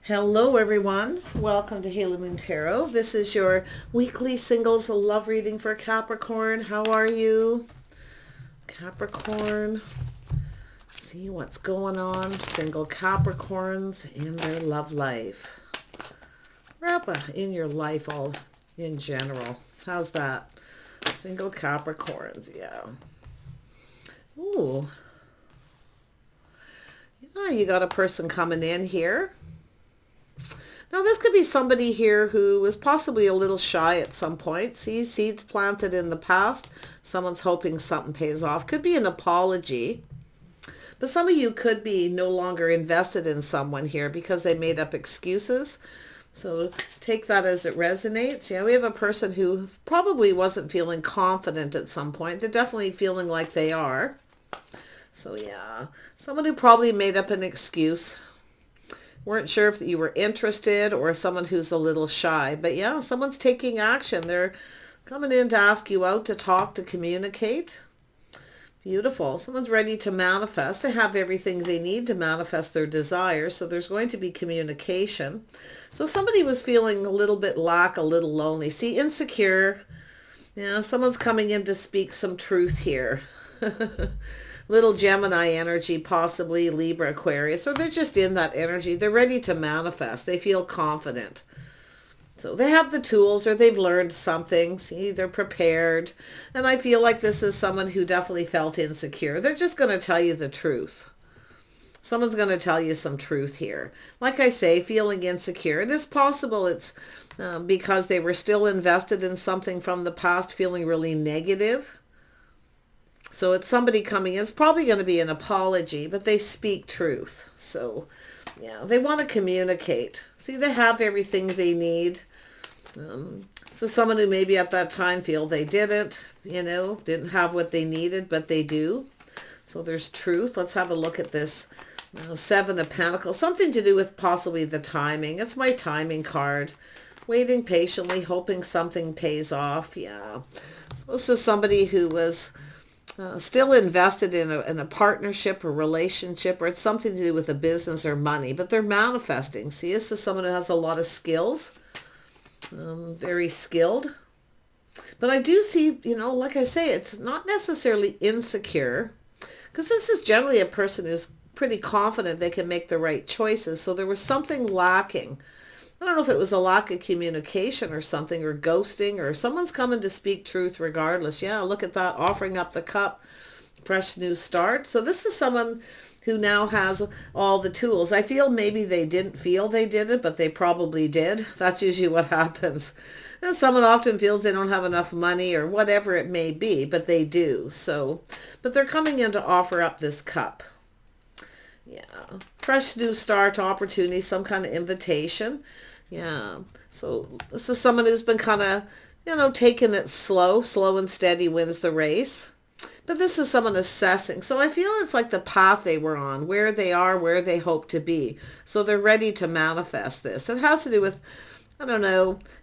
Hello everyone, welcome to Halo Moon Tarot. This is your weekly singles love reading for Capricorn. How are you? Capricorn, see what's going on. Single Capricorns in their love life. In your life all in general. How's that? Single Capricorns, yeah. Ooh. Yeah, you got a person coming in here. Now, this could be somebody here who was possibly a little shy at some point. See, seeds planted in the past. Someone's hoping something pays off. Could be an apology. But some of you could be no longer invested in someone here because they made up excuses. So take that as it resonates. Yeah, we have a person who probably wasn't feeling confident at some point. They're definitely feeling like they are. So yeah, someone who probably made up an excuse. Weren't sure if you were interested, or someone who's a little shy. But yeah, someone's taking action. They're coming in to ask you out, to talk, to communicate. Beautiful. Someone's ready to manifest. They have everything they need to manifest their desires. So there's going to be communication. So somebody was feeling a little bit a little lonely. See, insecure. Yeah, someone's coming in to speak some truth here. Little Gemini energy, possibly Libra, Aquarius, or they're just in that energy. They're ready to manifest. They feel confident. So they have the tools, or they've learned something. See, they're prepared. And I feel like this is someone who definitely felt insecure. They're just going to tell you the truth. Someone's going to tell you some truth here. Like I say, feeling insecure. And it's possible it's because they were still invested in something from the past, feeling really negative. So it's somebody coming in. It's probably going to be an apology, but they speak truth. So, yeah, they want to communicate. See, they have everything they need. So someone who maybe at that time feel they didn't have what they needed, but they do. So there's truth. Let's have a look at this. Seven of Pentacles. Something to do with possibly the timing. It's my timing card. Waiting patiently, hoping something pays off. Yeah. So this is somebody who was still invested in a partnership or relationship, or it's something to do with a business or money, but they're manifesting. See, this is someone who has a lot of skills, very skilled. But I do see, like I say, it's not necessarily insecure, because this is generally a person who's pretty confident they can make the right choices. So there was something lacking. I don't know if it was a lack of communication or something, or ghosting, or someone's coming to speak truth regardless. Yeah, look at that, offering up the cup, fresh new start. So this is someone who now has all the tools. I feel maybe they didn't feel they did it, but they probably did. That's usually what happens. And someone often feels they don't have enough money or whatever it may be, but they do. So, but they're coming in to offer up this cup. Yeah, fresh new start, opportunity, some kind of invitation. Yeah, so this is someone who's been kind of, taking it slow and steady wins the race. But this is someone assessing. So I feel it's like the path they were on, where they are, where they hope to be. So they're ready to manifest this. It has to do with,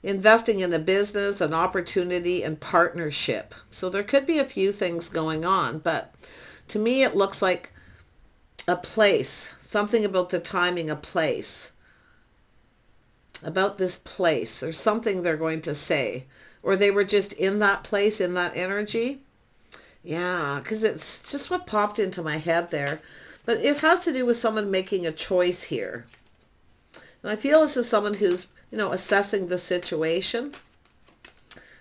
investing in a business, an opportunity, and partnership. So there could be a few things going on, but to me it looks like a place, something about the timing, a place, about this place. There's something they're going to say, or they were just in that place, in that energy. Yeah, because it's just what popped into my head there. But it has to do with someone making a choice here. And I feel this is someone who's, assessing the situation,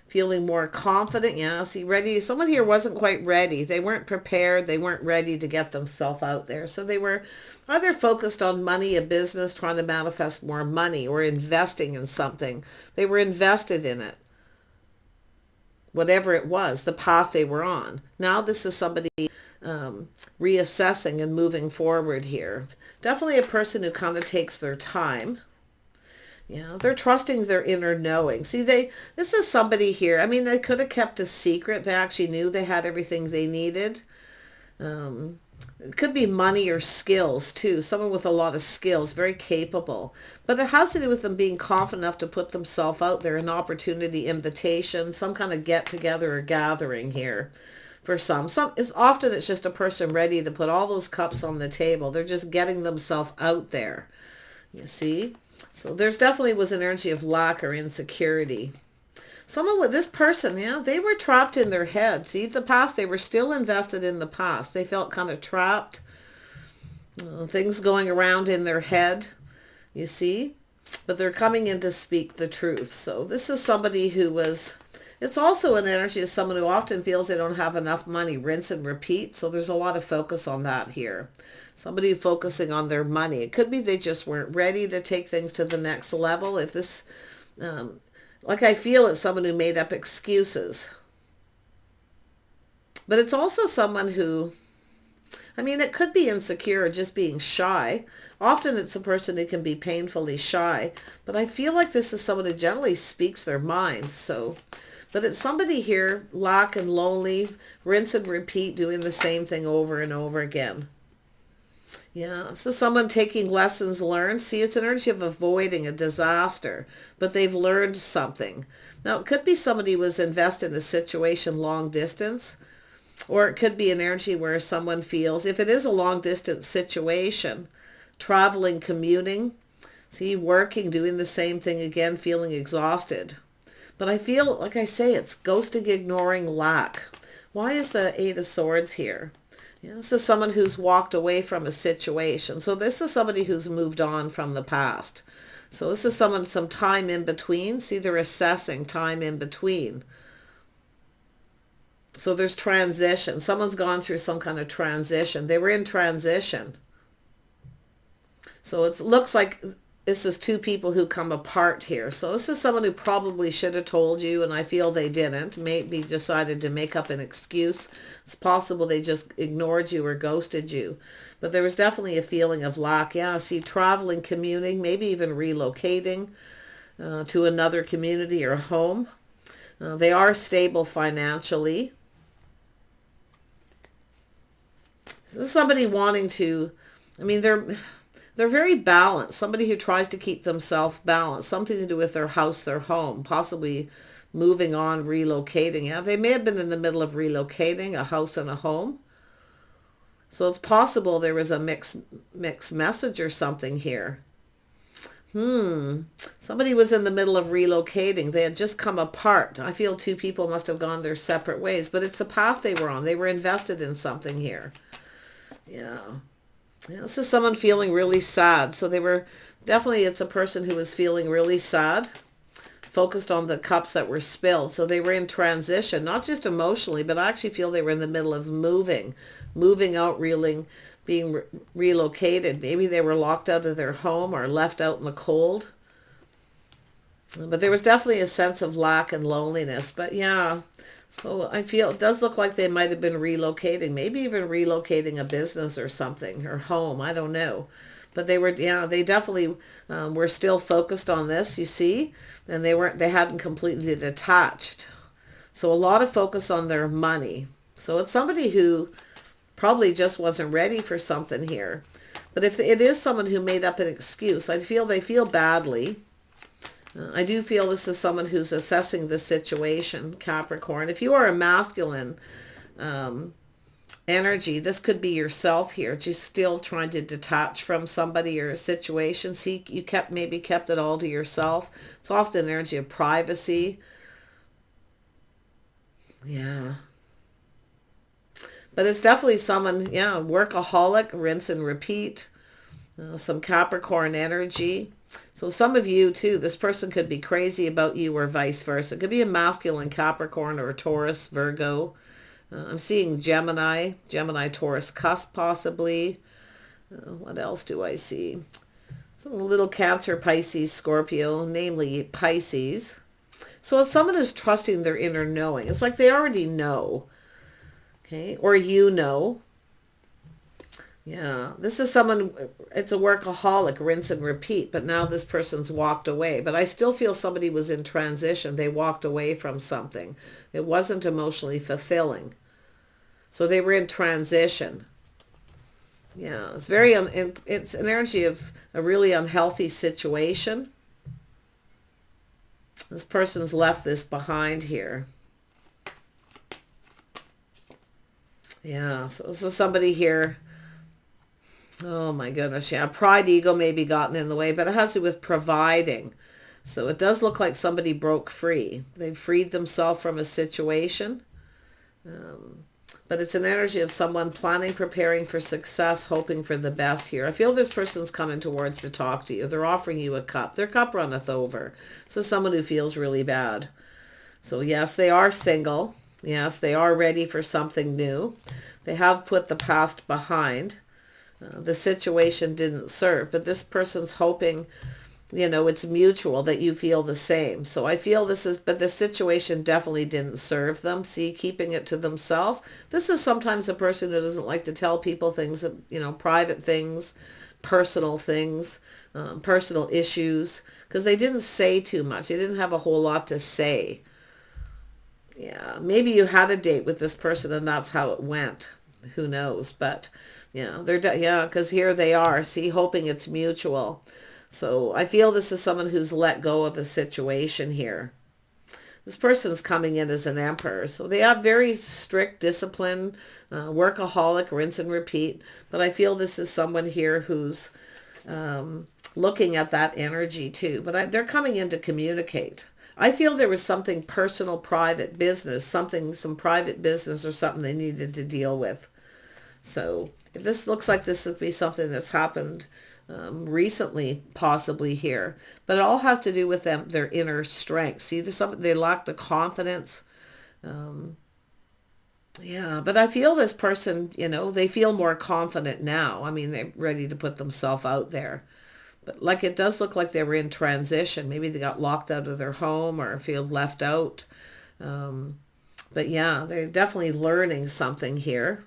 feeling more confident. Yeah, see, ready. Someone here wasn't quite ready. They weren't prepared. They weren't ready to get themselves out there. So they were either focused on money, a business, trying to manifest more money, or investing in something. They were invested in it. Whatever it was, the path they were on. Now this is somebody reassessing and moving forward here. Definitely a person who kind of takes their time. Yeah, they're trusting their inner knowing. See, this is somebody here. I mean, they could have kept a secret. They actually knew they had everything they needed. It could be money or skills too. Someone with a lot of skills, very capable. But it has to do with them being confident enough to put themselves out there, an opportunity, invitation, some kind of get together or gathering here. For some it's often it's just a person ready to put all those cups on the table. They're just getting themselves out there. You see? So there's definitely was an energy of lack or insecurity. Someone with this person, yeah, they were trapped in their head. See, the past, they were still invested in the past. They felt kind of trapped. Things going around in their head, you see? But they're coming in to speak the truth. So this is somebody who was, it's also an energy of someone who often feels they don't have enough money, rinse and repeat. So there's a lot of focus on that here. Somebody focusing on their money. It could be they just weren't ready to take things to the next level. If this, like I feel it's someone who made up excuses. But it's also someone who, I mean, it could be insecure or just being shy. Often it's a person who can be painfully shy. But I feel like this is someone who generally speaks their mind. So, but it's somebody here, lack and lonely, rinse and repeat, doing the same thing over and over again. Yeah, so someone taking lessons learned. See, it's an energy of avoiding a disaster, but they've learned something. Now, it could be somebody who was invested in a situation long distance, or it could be an energy where someone feels, if it is a long distance situation, traveling, commuting, see, working, doing the same thing again, feeling exhausted. But I feel, like I say, it's ghosting, ignoring, lack. Why is the Eight of Swords here? Yeah, this is someone who's walked away from a situation. So this is somebody who's moved on from the past. So this is someone, some time in between. See, they're assessing time in between. So there's transition. Someone's gone through some kind of transition. They were in transition. So it looks like this is two people who come apart here. So this is someone who probably should have told you, and I feel they didn't. Maybe decided to make up an excuse. It's possible they just ignored you or ghosted you. But there was definitely a feeling of lack. Yeah, see, traveling, commuting, maybe even relocating to another community or home. They are stable financially. This is somebody wanting to, I mean, they're very balanced. Somebody who tries to keep themselves balanced. Something to do with their house, their home, possibly moving on, relocating. Yeah, they may have been in the middle of relocating a house and a home. So it's possible there was a mixed message or something here. Somebody was in the middle of relocating. They had just come apart. I feel two people must have gone their separate ways, but it's the path they were on. They were invested in something here. Yeah. Yeah, this is someone feeling really sad. So they were, definitely it's a person who was feeling really sad, focused on the cups that were spilled. So they were in transition, not just emotionally, but I actually feel they were in the middle of moving out, being relocated. Maybe they were locked out of their home or left out in the cold. But there was definitely a sense of lack and loneliness. But yeah, so I feel it does look like they might have been relocating, maybe even relocating a business or something, or home. I don't know. But they were, yeah, they definitely were still focused on this, you see, and they hadn't completely detached. So a lot of focus on their money. So it's somebody who probably just wasn't ready for something here. But if it is someone who made up an excuse, I feel they feel badly. I do feel this is someone who's assessing the situation, Capricorn. If you are a masculine energy, this could be yourself here, just still trying to detach from somebody or a situation. See, you maybe kept it all to yourself. It's often an energy of privacy. Yeah. But it's definitely someone, yeah, workaholic, rinse and repeat. Some Capricorn energy. So some of you too, this person could be crazy about you or vice versa. It could be a masculine Capricorn or a Taurus, Virgo. I'm seeing Gemini, Taurus cusp possibly. What else do I see? Some little Cancer, Pisces, Scorpio, namely Pisces. So it's someone who's trusting their inner knowing. It's like they already know. Okay, or you know. Yeah, this is someone, it's a workaholic, rinse and repeat, but now this person's walked away. But I still feel somebody was in transition. They walked away from something. It wasn't emotionally fulfilling. So they were in transition. Yeah, it's it's an energy of a really unhealthy situation. This person's left this behind here. Yeah, so somebody here, Oh my goodness, yeah. Pride, ego may be gotten in the way, but it has to do with providing. So it does look like somebody broke free. They freed themselves from a situation. But it's an energy of someone planning, preparing for success, hoping for the best here. I feel this person's coming towards to talk to you. They're offering you a cup. Their cup runneth over. So someone who feels really bad. So yes, they are single. Yes, they are ready for something new. They have put the past behind. The situation didn't serve, but this person's hoping, it's mutual, that you feel the same. So I feel but the situation definitely didn't serve them. See, keeping it to themselves. This is sometimes a person who doesn't like to tell people things, private things, personal things, personal issues, because they didn't say too much. They didn't have a whole lot to say. Yeah, maybe you had a date with this person and that's how it went. Who knows? But because here they are, see, hoping it's mutual. So I feel this is someone who's let go of a situation here. This person's coming in as an emperor. So they have very strict discipline, workaholic, rinse and repeat. But I feel this is someone here who's looking at that energy too. But they're coming in to communicate. I feel there was something personal, private, business, some private business or something they needed to deal with. So if this looks like this would be something that's happened recently, possibly here, but it all has to do with their inner strength. See, they lack the confidence. Yeah, but I feel this person, they feel more confident now. I mean, they're ready to put themselves out there. But like it does look like they were in transition. Maybe they got locked out of their home or feel left out. But yeah, they're definitely learning something here.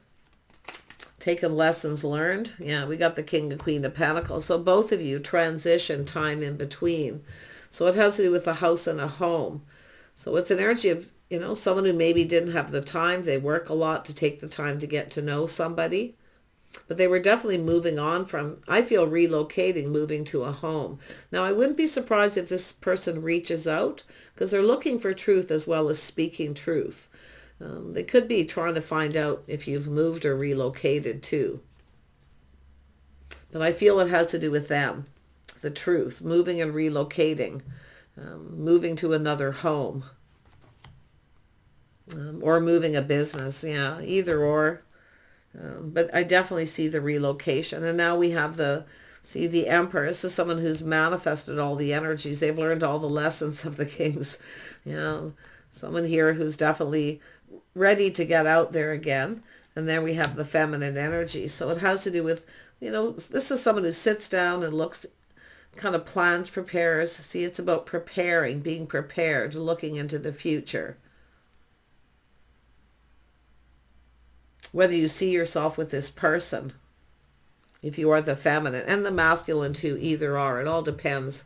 Taking lessons learned. Yeah, we got the King and Queen of Pentacles. So both of you transition time in between. So it has to do with a house and a home. So it's an energy of, someone who maybe didn't have the time. They work a lot to take the time to get to know somebody. But they were definitely moving on from, I feel, relocating, moving to a home. Now, I wouldn't be surprised if this person reaches out because they're looking for truth as well as speaking truth. They could be trying to find out if you've moved or relocated too. But I feel it has to do with them, the truth, moving and relocating, moving to another home, or moving a business. Yeah, either or. But I definitely see the relocation. And now we have the Emperor. This is someone who's manifested all the energies. They've learned all the lessons of the kings. Someone here who's definitely ready to get out there again. And then we have the feminine energy. So it has to do with, this is someone who sits down and looks, kind of plans, prepares. See, it's about preparing, being prepared, looking into the future. Whether you see yourself with this person, if you are the feminine, and the masculine too, either are. It all depends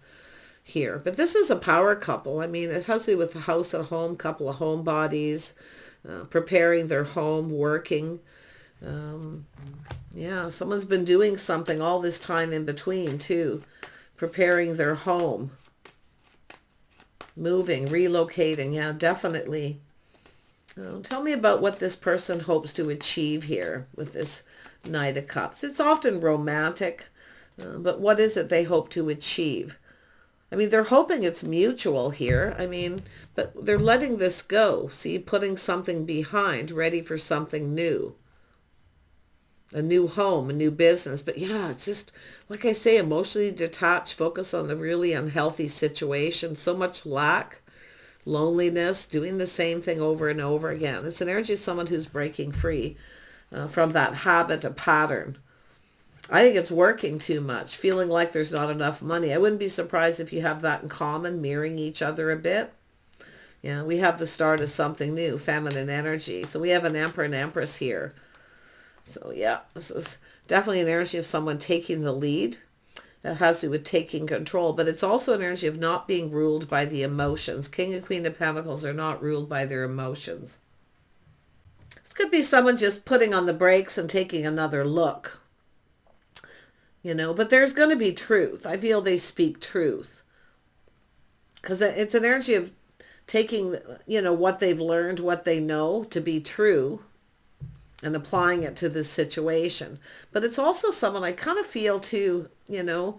here. But this is a power couple. I mean, it has to do with a house and home, couple of homebodies, preparing their home, working. Yeah, someone's been doing something all this time in between too, preparing their home, moving, relocating. Yeah, definitely. Tell me about what this person hopes to achieve here with this Knight of Cups. It's often romantic, but what is it they hope to achieve? I mean, they're hoping it's mutual here. I mean, but they're letting this go. See, putting something behind, ready for something new. A new home, a new business. But yeah, it's just, like I say, emotionally detached, focus on the really unhealthy situation. So much lack. Loneliness, doing the same thing over and over again. It's an energy of someone who's breaking free from that habit, a pattern. I think it's working too much, feeling like there's not enough money. I wouldn't be surprised if you have that in common, mirroring each other a bit. Yeah, we have the start of something new, feminine energy. So we have an Emperor and Empress here. So yeah, this is definitely an energy of someone taking the lead. That has to do with taking control, but it's also an energy of not being ruled by the emotions. King and Queen of Pentacles are not ruled by their emotions. This could be someone just putting on the brakes and taking another look. But there's going to be truth. I feel they speak truth. Because it's an energy of taking, what they've learned, what they know to be true, and applying it to this situation. But it's also someone I kind of feel too, you know,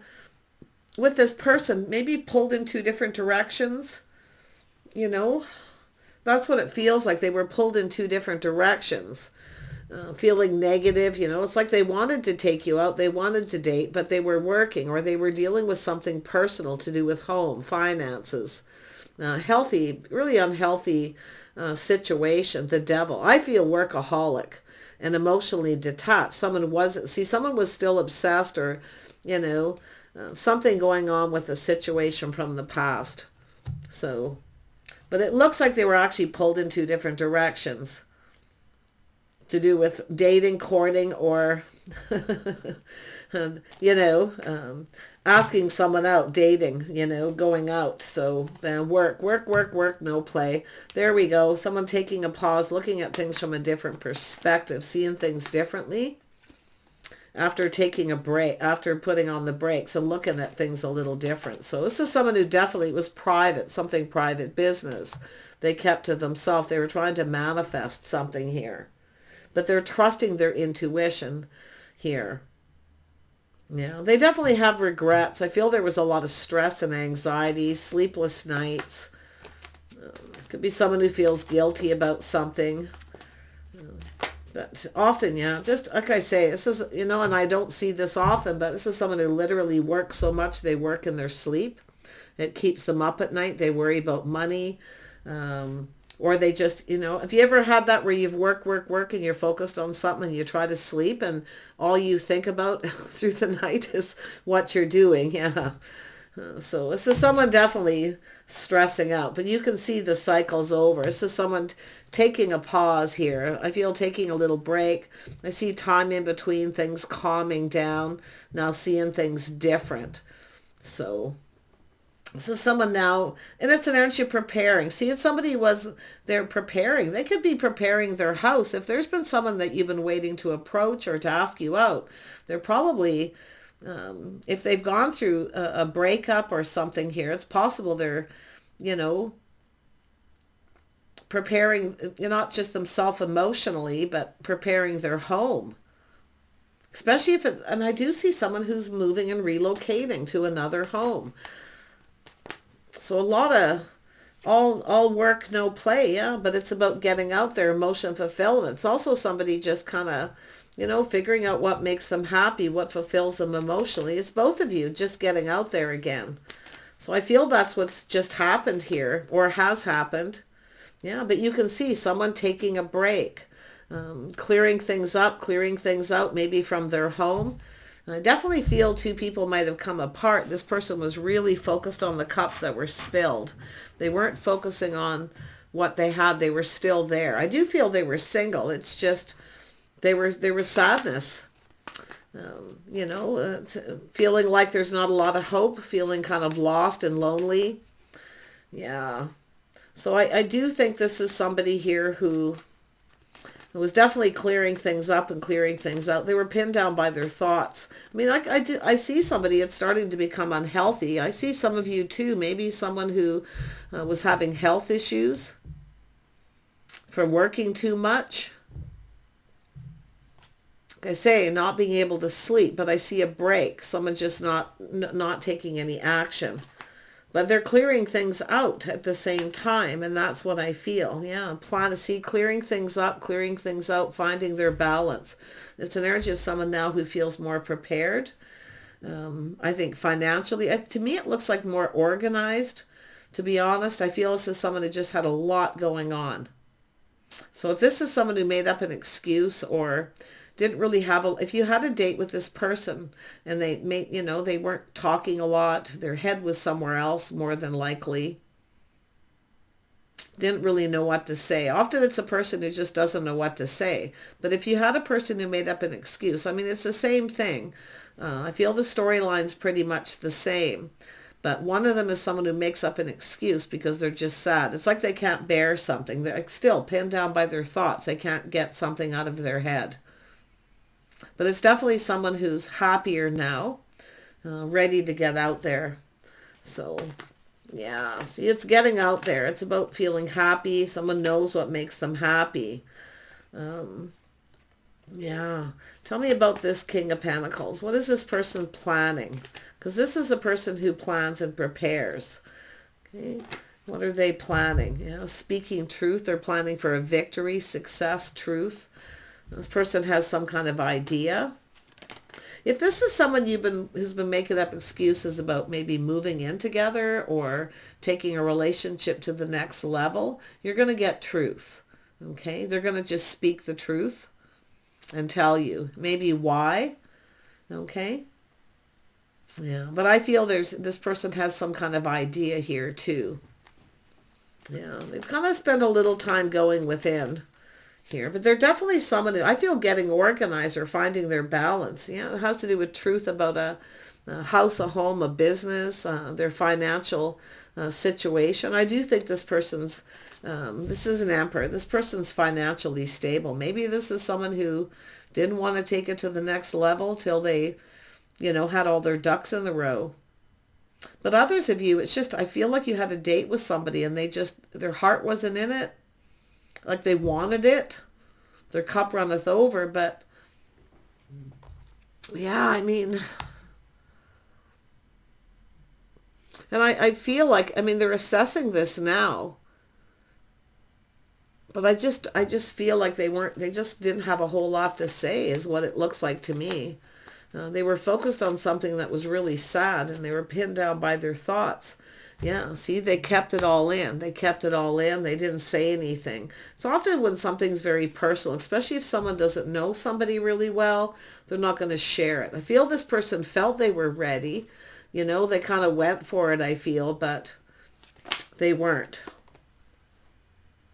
with this person, maybe pulled in two different directions, you know. That's what it feels like. They were pulled in two different directions. Feeling negative, you know, it's like they wanted to take you out, they wanted to date, but they were working, or they were dealing with something personal to do with home, finances, healthy, really unhealthy situation, the devil. I feel workaholic and emotionally detached. Someone was still obsessed, or, you know, something going on with a situation from the past. So, but it looks like they were actually pulled in two different directions, to do with dating, courting, or, you know, asking someone out, dating, you know, going out. So work, no play. There we go. Someone taking a pause, looking at things from a different perspective, seeing things differently after taking a break, after putting on the brakes and looking at things a little different. So this is someone who definitely was private, something private business. They kept to themselves. They were trying to manifest something here. But they're trusting their intuition here. Yeah, they definitely have regrets. I feel there was a lot of stress and anxiety, sleepless nights. It could be someone who feels guilty about something. But often, yeah, just like I say, this is, you know, and I don't see this often, but this is someone who literally works so much they work in their sleep. It keeps them up at night. They worry about money. Or they just, you know, have you ever had that where you've work, and you're focused on something and you try to sleep and all you think about through the night is what you're doing? Yeah. So this is someone definitely stressing out, but you can see the cycle's over. This is someone taking a pause here. I feel taking a little break. I see time in between, things calming down, now seeing things different. So this is someone now, and it's an energy of preparing. See, if somebody they're preparing. They could be preparing their house. If there's been someone that you've been waiting to approach or to ask you out, they're probably, if they've gone through a breakup or something here, it's possible they're, you know, preparing, not just themselves emotionally, but preparing their home. Especially if and I do see someone who's moving and relocating to another home. So a lot of all work, no play, yeah, but it's about getting out there, emotion fulfillment. It's also somebody just kind of, you know, figuring out what makes them happy, what fulfills them emotionally. It's both of you just getting out there again. So I feel that's what's just happened here, or has happened. Yeah, but you can see someone taking a break, clearing things up, clearing things out, maybe from their home. I definitely feel two people might have come apart. This person was really focused on the cups that were spilled. They weren't focusing on what they had. They were still there. I do feel they were single. It's just there was sadness. You know, feeling like there's not a lot of hope, feeling kind of lost and lonely. Yeah. So I do think this is somebody here who was definitely clearing things up and clearing things out. They were pinned down by their thoughts. I mean, I see somebody, it's starting to become unhealthy. I see some of you too, maybe someone who was having health issues from working too much. Like I say, not being able to sleep, but I see a break. Someone just not taking any action. But they're clearing things out at the same time, and that's what I feel. Yeah, clearing things up, clearing things out, finding their balance. It's an energy of someone now who feels more prepared. I think financially, to me it looks like more organized. To be honest, I feel this is someone who just had a lot going on. So if this is someone who made up an excuse or didn't really have if you had a date with this person and they they weren't talking a lot, their head was somewhere else more than likely, didn't really know what to say. Often it's a person who just doesn't know what to say. But if you had a person who made up an excuse, I mean, it's the same thing. I feel the storyline's pretty much the same. But one of them is someone who makes up an excuse because they're just sad. It's like they can't bear something. They're still pinned down by their thoughts. They can't get something out of their head. But it's definitely someone who's happier now, ready to get out there. So, yeah, see, it's getting out there. It's about feeling happy. Someone knows what makes them happy. Yeah. Tell me about this King of Pentacles. What is this person planning? Because this is a person who plans and prepares. Okay. What are they planning? You know, speaking truth. They're planning for a victory, success, truth. This person has some kind of idea. If this is someone who's been making up excuses about maybe moving in together or taking a relationship to the next level, you're going to get truth. Okay? They're going to just speak the truth and tell you maybe why. Okay? Yeah, but I feel this person has some kind of idea here too. Yeah, they've kind of spent a little time going within here, but they're definitely someone who I feel getting organized or finding their balance. Yeah, it has to do with truth about a house, a home, a business, their financial situation. I do think this person's, this is an emperor. This person's financially stable. Maybe this is someone who didn't want to take it to the next level till they, had all their ducks in a row. But others of you, it's just, I feel like you had a date with somebody and their heart wasn't in it. Like they wanted it. Their cup runneth over, but yeah, I mean, and I feel like, they're assessing this now. But I just feel like they just didn't have a whole lot to say is what it looks like to me. They were focused on something that was really sad and they were pinned down by their thoughts. Yeah, see, they kept it all in. They kept it all in. They didn't say anything. It's often when something's very personal, especially if someone doesn't know somebody really well, they're not going to share it. I feel this person felt they were ready. They kind of went for it, I feel, but they weren't.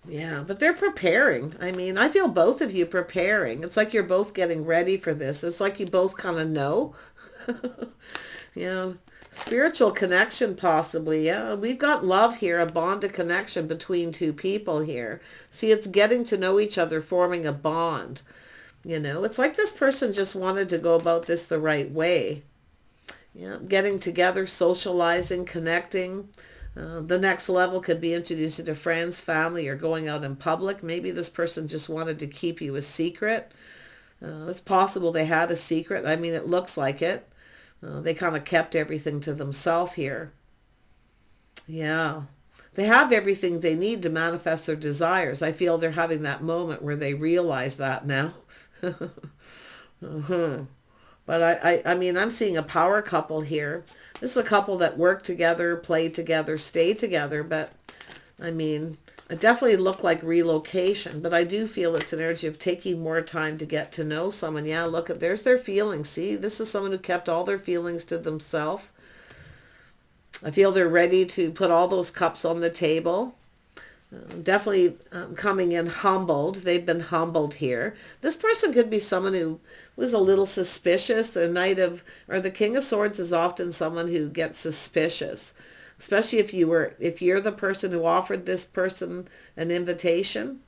Yeah, but they're preparing. I feel both of you preparing. It's like you're both getting ready for this. It's like you both kind of know. Yeah, spiritual connection possibly. Yeah, we've got love here, a bond, a connection between two people here. See, it's getting to know each other, forming a bond. It's like this person just wanted to go about this the right way. Yeah, getting together, socializing, connecting. The next level could be introducing to friends, family, or going out in public. Maybe this person just wanted to keep you a secret. It's possible they had a secret. It looks like it. They kind of kept everything to themselves here. Yeah. They have everything they need to manifest their desires. I feel they're having that moment where they realize that now. Uh-huh. But I'm seeing a power couple here. This is a couple that work together, play together, stay together. But it definitely looked like relocation. But I do feel it's an energy of taking more time to get to know someone. Yeah, look, there's their feelings. See, this is someone who kept all their feelings to themselves. I feel they're ready to put all those cups on the table. Definitely coming in humbled. They've been humbled here. This person could be someone who was a little suspicious. The King of Swords is often someone who gets suspicious, especially if you're the person who offered this person an invitation,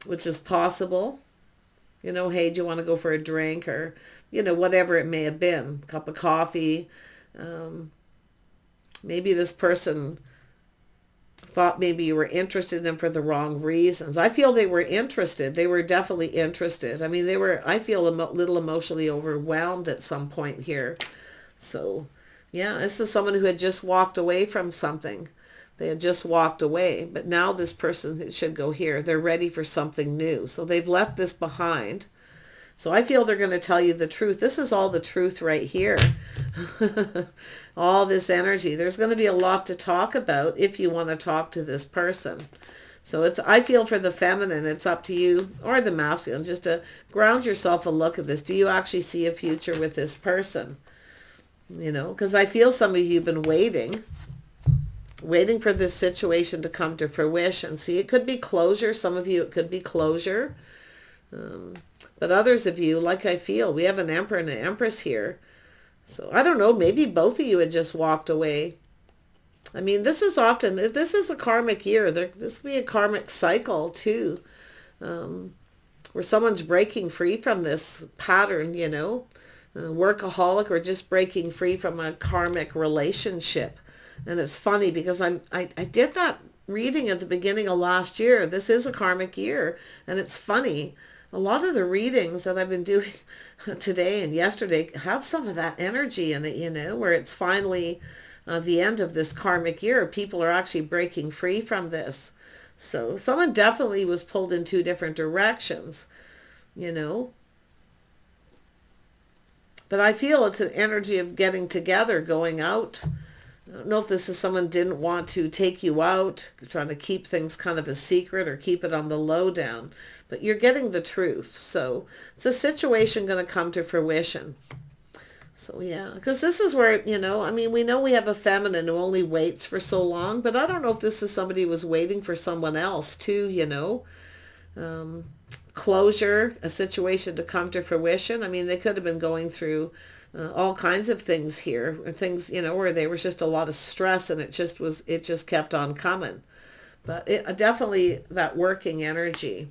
which is possible. Hey, do you want to go for a drink, or whatever it may have been, cup of coffee. Maybe this person thought maybe you were interested in them for the wrong reasons. I feel they were interested. They were definitely interested. I feel a little emotionally overwhelmed at some point here. So, yeah, this is someone who had just walked away from something. They had just walked away. But now this person should go here. They're ready for something new. So they've left this behind. So I feel they're going to tell you the truth. This is all the truth right here. All this energy. There's going to be a lot to talk about if you want to talk to this person. So I feel for the feminine, it's up to you, or the masculine, just to ground yourself and look at this. Do you actually see a future with this person? Because I feel some of you have been waiting for this situation to come to fruition. See, it could be closure. Some of you, it could be closure. But others of you, like I feel, we have an Emperor and an Empress here. So I don't know, maybe both of you had just walked away. This is a karmic year. This could be a karmic cycle too, where someone's breaking free from this pattern, workaholic, or just breaking free from a karmic relationship. And it's funny because I did that reading at the beginning of last year. This is a karmic year, and it's funny. A lot of the readings that I've been doing today and yesterday have some of that energy in it, you know, where it's finally the end of this karmic year. People are actually breaking free from this. So someone definitely was pulled in two different directions, you know. But I feel it's an energy of getting together, going out. I don't know if this is someone didn't want to take you out, trying to keep things kind of a secret or keep it on the lowdown. But you're getting the truth. So it's a situation going to come to fruition. So yeah, because this is where, you know, I mean, we know we have a feminine who only waits for so long, but I don't know if this is somebody who was waiting for someone else too, you know. Closure, a situation to come to fruition. I mean, they could have been going through all kinds of things here, things, you know, where there was just a lot of stress and it just kept on coming. But it definitely that working energy.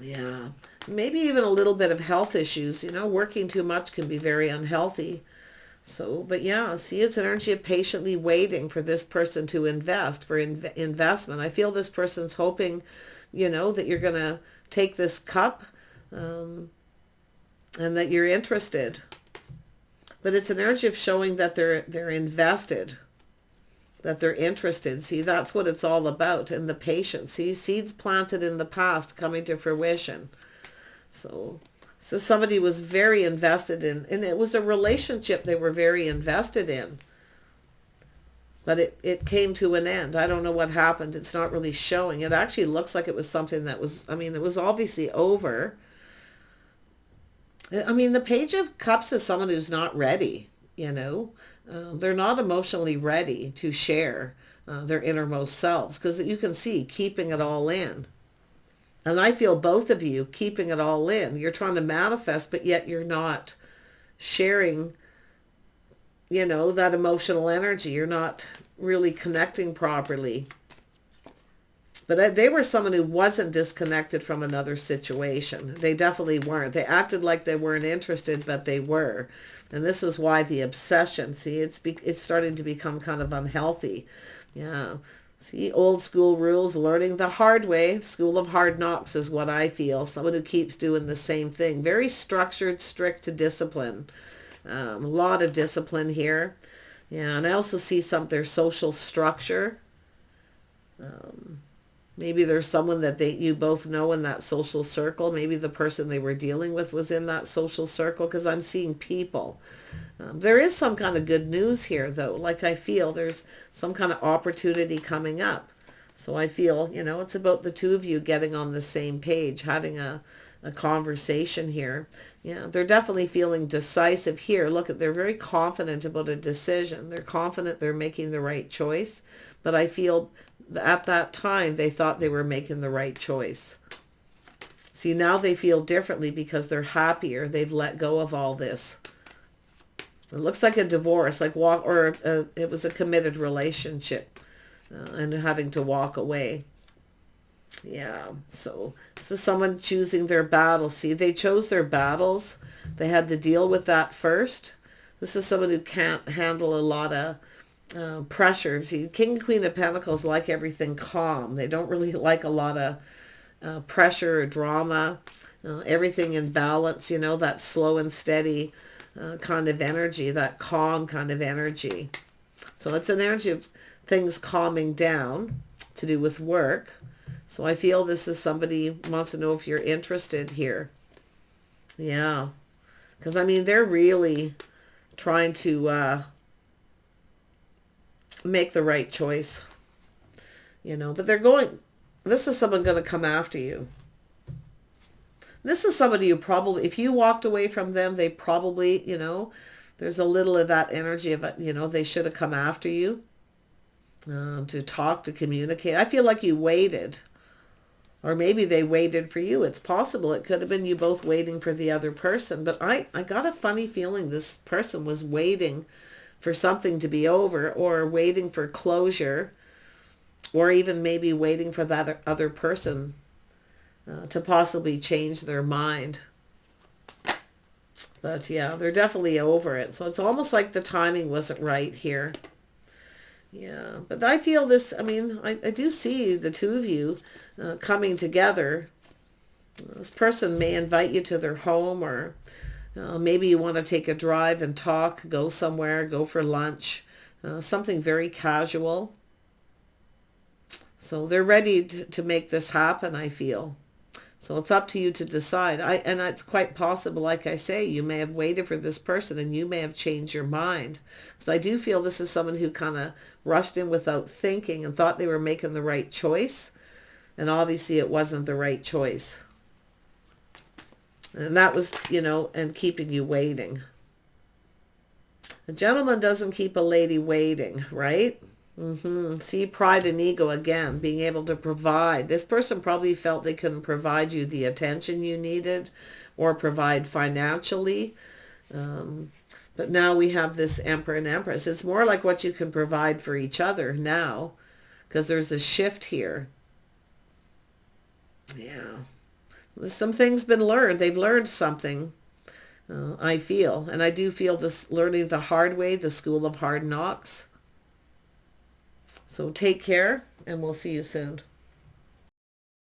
Yeah. Maybe even a little bit of health issues, you know, working too much can be very unhealthy. So, but yeah, see, it's an energy of patiently waiting for this person to invest, for investment. I feel this person's hoping, you know, that you're going to take this cup, and that you're interested. But it's an energy of showing that they're invested, that they're interested. See, that's what it's all about. And the patience. See, seeds planted in the past coming to fruition. So somebody was very invested in, and it was a relationship they were very invested in. But it came to an end. I don't know what happened. It's not really showing. It actually looks like it was something that was, I mean, it was obviously over. I mean, the Page of Cups is someone who's not ready, you know. They're not emotionally ready to share their innermost selves, because you can see keeping it all in. And I feel both of you keeping it all in. You're trying to manifest, but yet you're not sharing, you know, that emotional energy. You're not really connecting properly. But they were someone who wasn't disconnected from another situation. They definitely weren't. They acted like they weren't interested, but they were. And this is why the obsession, see, it's starting to become kind of unhealthy. Yeah. See, old school rules, learning the hard way. School of hard knocks is what I feel. Someone who keeps doing the same thing. Very structured, strict to discipline. A lot of discipline here. Yeah, and I also see their social structure. Maybe there's someone that you both know in that social circle. Maybe the person they were dealing with was in that social circle, because I'm seeing people. There is some kind of good news here, though. Like, I feel there's some kind of opportunity coming up. So I feel, you know, it's about the two of you getting on the same page, having a conversation here. Yeah, they're definitely feeling decisive here. Look, they're very confident about a decision. They're confident they're making the right choice. But I feel at that time they thought they were making the right choice. See, now they feel differently because they're happier. They've let go of all this. It looks like a divorce, it was a committed relationship, and having to walk away. Yeah, so this is someone choosing their battles. See, they chose their battles. They had to deal with that first. This is someone who can't handle a lot of pressure. See, King and Queen of Pentacles like everything calm. They don't really like a lot of pressure or drama. Everything in balance, you know, that slow and steady kind of energy, that calm kind of energy. So it's an energy of things calming down to do with work. So I feel this is somebody who wants to know if you're interested here. Yeah. Because, I mean, they're really trying to make the right choice. You know, but this is someone going to come after you. This is somebody who probably, if you walked away from them, they probably, you know, there's a little of that energy of, you know, they should have come after you to talk, to communicate. I feel like you waited. Or maybe they waited for you. It's possible. It could have been you both waiting for the other person. But I got a funny feeling this person was waiting for something to be over, or waiting for closure, or even maybe waiting for that other person to possibly change their mind. But yeah, they're definitely over it. So it's almost like the timing wasn't right here. Yeah, but I feel this, I mean, I do see the two of you coming together. This person may invite you to their home, or maybe you want to take a drive and talk, go somewhere, go for lunch, something very casual. So they're ready to make this happen, I feel. So it's up to you to decide. And it's quite possible, like I say, you may have waited for this person and you may have changed your mind. So I do feel this is someone who kind of rushed in without thinking and thought they were making the right choice. And obviously it wasn't the right choice. And that was, and keeping you waiting. A gentleman doesn't keep a lady waiting, right? See, pride and ego again, being able to provide. This person probably felt they couldn't provide you the attention you needed or provide financially. But now we have this Emperor and Empress. It's more like what you can provide for each other now, because there's a shift here. Yeah. Some things been learned. They've learned something, I feel. And I do feel this learning the hard way, the school of hard knocks. So take care, and we'll see you soon.